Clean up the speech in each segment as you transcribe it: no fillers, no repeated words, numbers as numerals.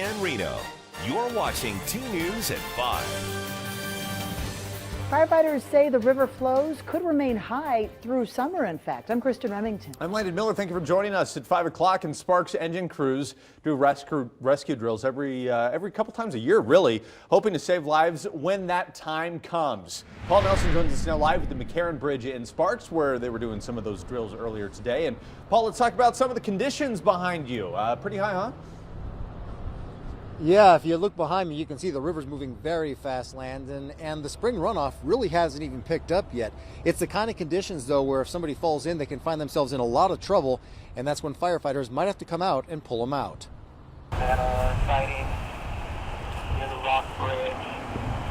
and Reno. You're watching 2 News at 5. Firefighters say the river flows could remain high through summer, in fact. I'm Kristen Remington. I'm Landon Miller. Thank you for joining us at 5 o'clock. And Sparks engine crews do rescue drills every couple times a year, really, hoping to save lives when that time comes. Paul Nelson joins us now live at the McCarran Bridge in Sparks, where they were doing some of those drills earlier today. And Paul, let's talk about some of the conditions behind you. Pretty high, huh? Yeah, if you look behind me, you can see the river's moving very fast, Landon, and the spring runoff really hasn't even picked up yet. It's the kind of conditions, though, where if somebody falls in, they can find themselves in a lot of trouble, and that's when firefighters might have to come out and pull them out. Sighting near the Rock Bridge.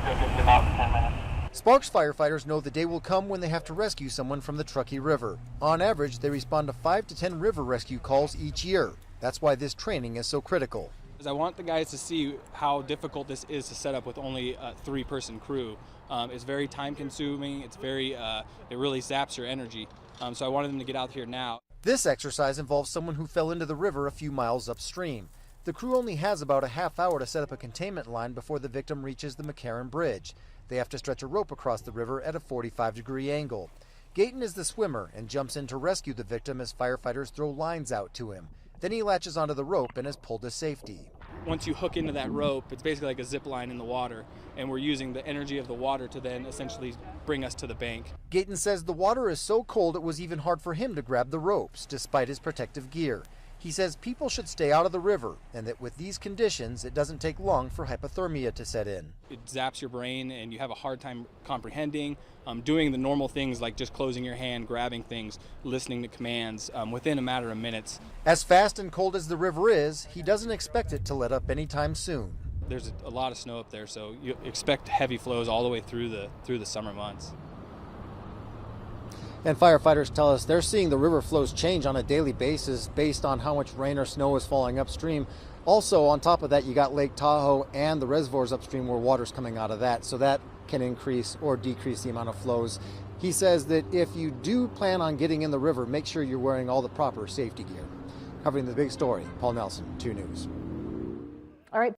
It'll be about 10 minutes. Sparks firefighters know the day will come when they have to rescue someone from the Truckee River. On average, they respond to 5 to 10 river rescue calls each year. That's why this training is so critical. I want the guys to see how difficult this is to set up with only a 3-person crew. It's very time consuming, it really zaps your energy. So I wanted them to get out here now. This exercise involves someone who fell into the river a few miles upstream. The crew only has about a half hour to set up a containment line before the victim reaches the McCarran Bridge. They have to stretch a rope across the river at a 45-degree angle. Gayton is the swimmer and jumps in to rescue the victim as firefighters throw lines out to him. Then he latches onto the rope and is pulled to safety. Once you hook into that rope, it's basically like a zip line in the water, and we're using the energy of the water to then essentially bring us to the bank. Gayton says the water is so cold it was even hard for him to grab the ropes, despite his protective gear. He says people should stay out of the river, and that with these conditions, it doesn't take long for hypothermia to set in. It zaps your brain, and you have a hard time comprehending, doing the normal things like just closing your hand, grabbing things, listening to commands within a matter of minutes. As fast and cold as the river is, he doesn't expect it to let up anytime soon. There's a lot of snow up there, so you expect heavy flows all the way through the summer months. And firefighters tell us they're seeing the river flows change on a daily basis based on how much rain or snow is falling upstream. Also, on top of that, you got Lake Tahoe and the reservoirs upstream where water's coming out of that, so that can increase or decrease the amount of flows. He says that if you do plan on getting in the river, make sure you're wearing all the proper safety gear. Covering the big story, Paul Nelson, 2 News. All right.